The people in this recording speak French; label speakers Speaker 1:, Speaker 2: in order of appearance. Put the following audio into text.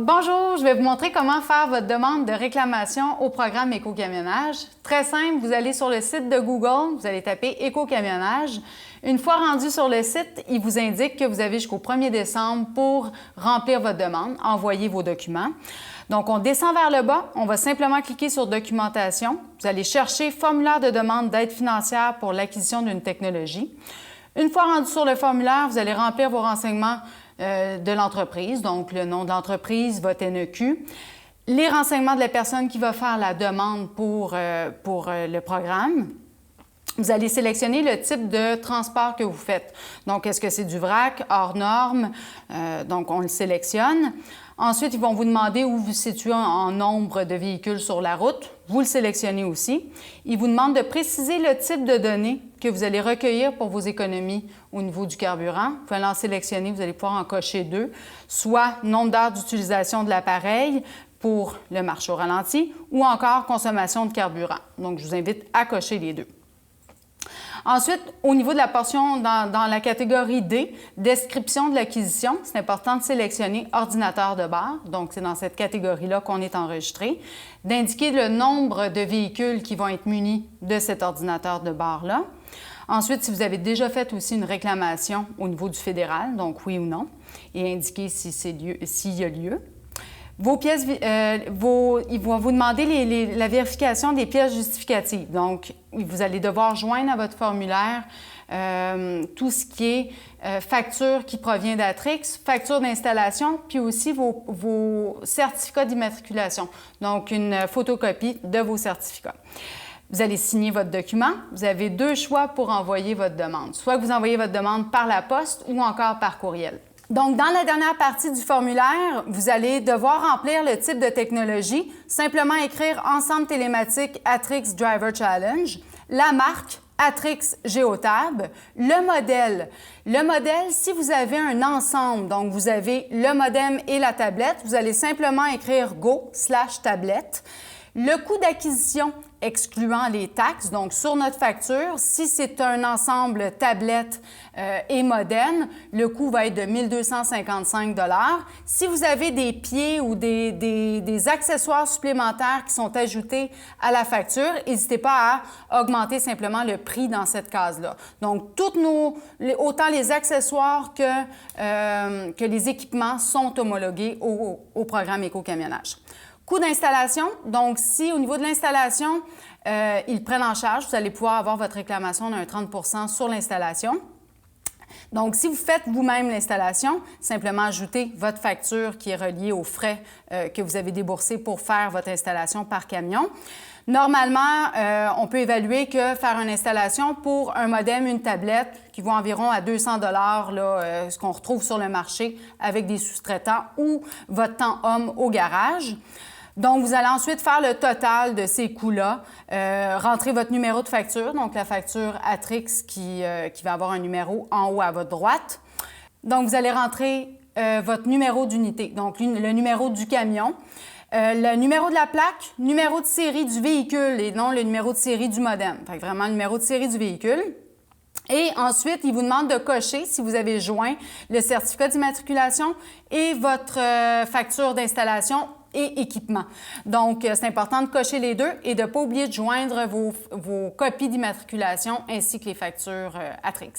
Speaker 1: Bonjour, je vais vous montrer comment faire votre demande de réclamation au programme Éco-camionnage. Très simple, vous allez sur le site de Google, vous allez taper Éco-camionnage. Une fois rendu sur le site, il vous indique que vous avez jusqu'au 1er décembre pour remplir votre demande, envoyer vos documents. Donc, on descend vers le bas, on va simplement cliquer sur Documentation. Vous allez chercher Formulaire de demande d'aide financière pour l'acquisition d'une technologie. Une fois rendu sur le formulaire, vous allez remplir vos renseignements de l'entreprise, donc le nom de l'entreprise, votre NEQ, les renseignements de la personne qui va faire la demande pour le programme. Vous allez sélectionner le type de transport que vous faites. Donc, est-ce que c'est du vrac, hors norme? Donc, on le sélectionne. Ensuite, ils vont vous demander où vous vous situez en nombre de véhicules sur la route. Vous le sélectionnez aussi. Ils vous demandent de préciser le type de données que vous allez recueillir pour vos économies au niveau du carburant. Vous pouvez en sélectionner, vous allez pouvoir en cocher deux, soit nombre d'heures d'utilisation de l'appareil pour le marche au ralenti ou encore consommation de carburant. Donc, je vous invite à cocher les deux. Ensuite, au niveau de la portion dans la catégorie D, description de l'acquisition, c'est important de sélectionner ordinateur de bord, donc c'est dans cette catégorie-là qu'on est enregistré, d'indiquer le nombre de véhicules qui vont être munis de cet ordinateur de bord-là. Ensuite, si vous avez déjà fait aussi une réclamation au niveau du fédéral, donc oui ou non, et indiquer s'il y a lieu. Vos pièces, ils vont vous demander la vérification des pièces justificatives. Donc, vous allez devoir joindre à votre formulaire tout ce qui est facture qui provient d'Atrix, facture d'installation, puis aussi vos certificats d'immatriculation. Donc, une photocopie de vos certificats. Vous allez signer votre document. Vous avez deux choix pour envoyer votre demande. Soit que vous envoyez votre demande par la poste ou encore par courriel. Donc, dans la dernière partie du formulaire, vous allez devoir remplir le type de technologie, simplement écrire Ensemble télématique Atrix Driver Challenge, la marque Atrix Geotab, le modèle. Le modèle, si vous avez un ensemble, donc vous avez le modem et la tablette, vous allez simplement écrire Go/tablette. Le coût d'acquisition excluant les taxes, donc sur notre facture, si c'est un ensemble tablette et modem, le coût va être de 1 255 $. Si vous avez des pieds ou des accessoires supplémentaires qui sont ajoutés à la facture, n'hésitez pas à augmenter simplement le prix dans cette case-là. Donc, autant les accessoires que les équipements sont homologués au programme Éco-camionnage. Coût d'installation, donc si au niveau de l'installation, ils prennent en charge, vous allez pouvoir avoir votre réclamation d'un 30 % sur l'installation. Donc, si vous faites vous-même l'installation, simplement ajoutez votre facture qui est reliée aux frais que vous avez déboursés pour faire votre installation par camion. Normalement, on peut évaluer que faire une installation pour un modem, une tablette, qui vaut environ à 200 $, ce qu'on retrouve sur le marché avec des sous-traitants ou votre temps homme au garage. Donc, vous allez ensuite faire le total de ces coûts-là, rentrer votre numéro de facture, donc la facture Atrix qui va avoir un numéro en haut à votre droite. Donc, vous allez rentrer votre numéro d'unité, donc le numéro du camion, le numéro de la plaque, numéro de série du véhicule et non le numéro de série du modem. Fait que vraiment le numéro de série du véhicule. Et ensuite, il vous demande de cocher si vous avez joint le certificat d'immatriculation et votre facture d'installation et équipement. Donc, c'est important de cocher les deux et de ne pas oublier de joindre vos copies d'immatriculation ainsi que les factures Atrix.